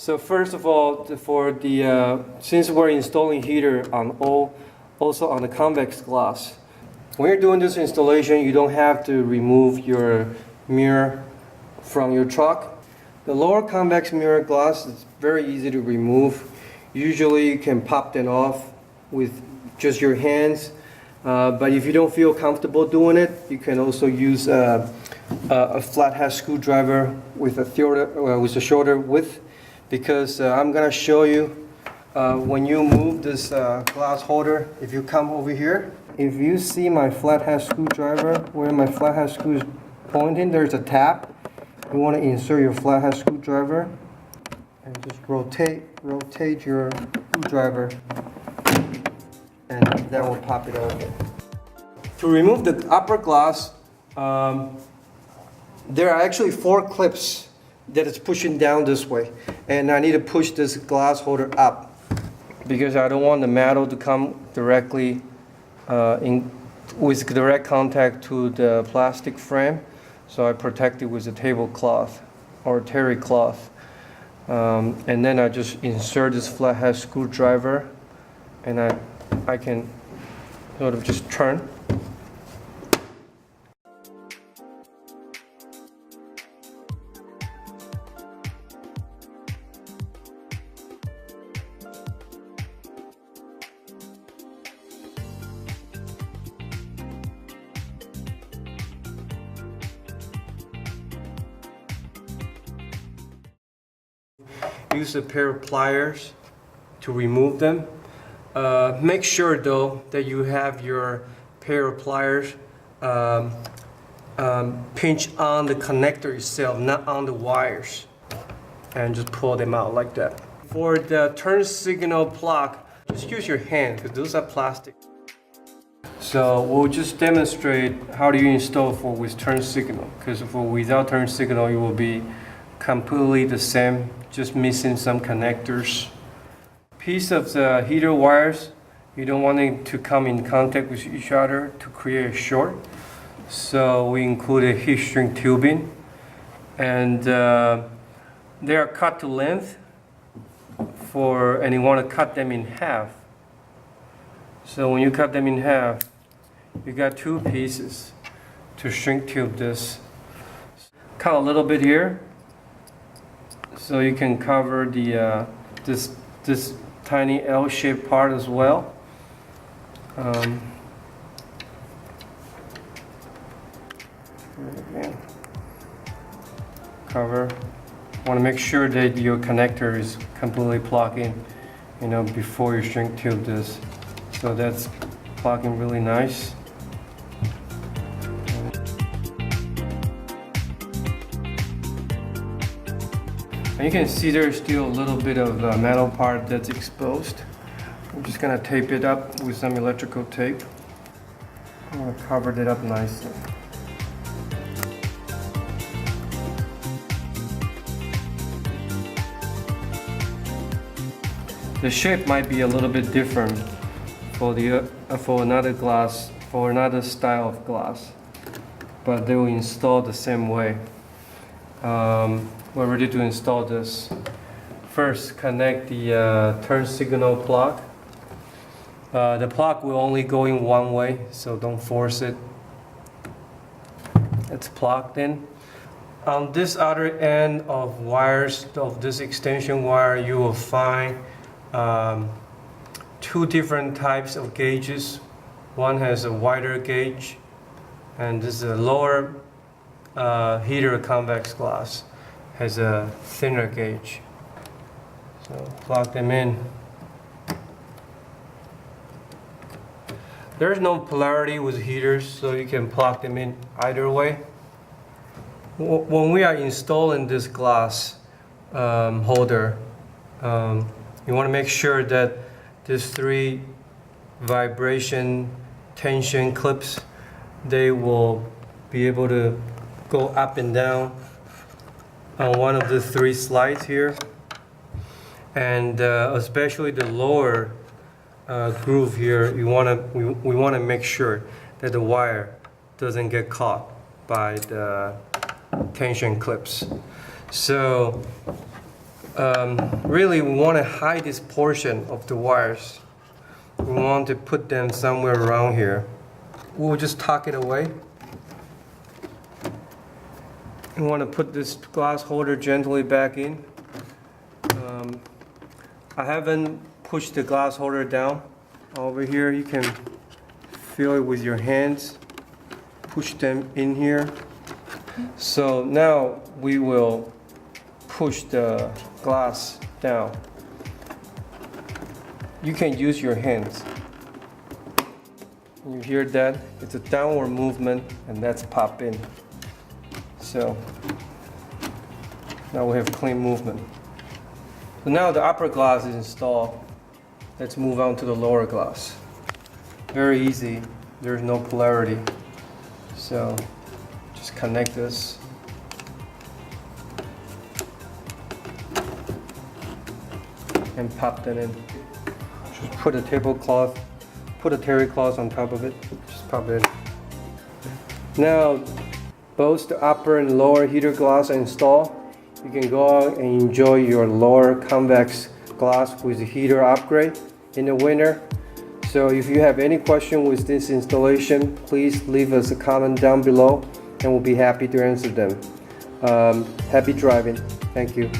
So first of all, since we're installing heater on also on the convex glass, when you're doing this installation, you don't have to remove your mirror from your truck. The lower convex mirror glass is very easy to remove. Usually you can pop them off with just your hands, but if you don't feel comfortable doing it, you can also use a flathead screwdriver with a shorter width, because I'm gonna show you when you move this glass holder. If you come over here, if you see my flathead screwdriver, where my flathead screw is pointing, there's a tab. You want to insert your flathead screwdriver and just rotate your screwdriver, and that will pop it open. To remove the upper glass, there are actually 4 clips that is pushing down this way, and I need to push this glass holder up because I don't want the metal to come directly with direct contact to the plastic frame, so I protect it with a tablecloth or terry cloth, and then I just insert this flathead screwdriver, and I can sort of just turn. Use a pair of pliers to remove them. Make sure though that you have your pair of pliers pinch on the connector itself, not on the wires, and just pull them out like that. For the turn signal plug, just use your hand because those are plastic. So we'll just demonstrate how do you install with turn signal, because without turn signal it will be completely the same, just missing some connectors. Piece of the heater wires, you don't want it to come in contact with each other to create a short. So we include a heat shrink tubing, and they are cut to length and you want to cut them in half. So when you cut them in half, you got 2 pieces to shrink tube this. Cut a little bit here, so you can cover the this tiny L-shaped part as well. Again, cover. Want to make sure that your connector is completely plugged in, before you shrink tube this. So that's plugging really nice. And you can see there's still a little bit of metal part that's exposed. I'm just gonna tape it up with some electrical tape. I'm gonna cover it up nicely. The shape might be a little bit different for another style of glass, but they will install the same way. We're ready to install this. First, connect the turn signal plug. The plug will only go in one way, so don't force it. It's plugged in. On this other end of wires, of this extension wire, you will find 2 different types of gauges. One has a wider gauge, and this is a lower heater convex glass has a thinner gauge. So plug them in. There's no polarity with heaters, so you can plug them in either way. When we are installing this glass holder, you want to make sure that these 3 vibration tension clips, they will be able to go up and down on one of the 3 slides here, and especially the lower groove here, we want to make sure that the wire doesn't get caught by the tension clips. So Really, we want to hide this portion of the wires. We want to put them somewhere around here. We'll just tuck it away. We want to put this glass holder gently back in. I haven't pushed the glass holder down. Over here, you can feel it with your hands. Push them in here. So now we will push the glass down. You can use your hands. You hear that? It's a downward movement, and that's pop in. So now we have clean movement. So now the upper glass is installed. Let's move on to the lower glass. Very easy. There's no polarity. So just connect this. And pop that in. Just put a tablecloth, put a terry cloth on top of it. Just pop it in. Now, both the upper and lower heater glass are installed. You can go out and enjoy your lower convex glass with the heater upgrade in the winter. So if you have any question with this installation, please leave us a comment down below and we'll be happy to answer them. Happy driving. Thank you.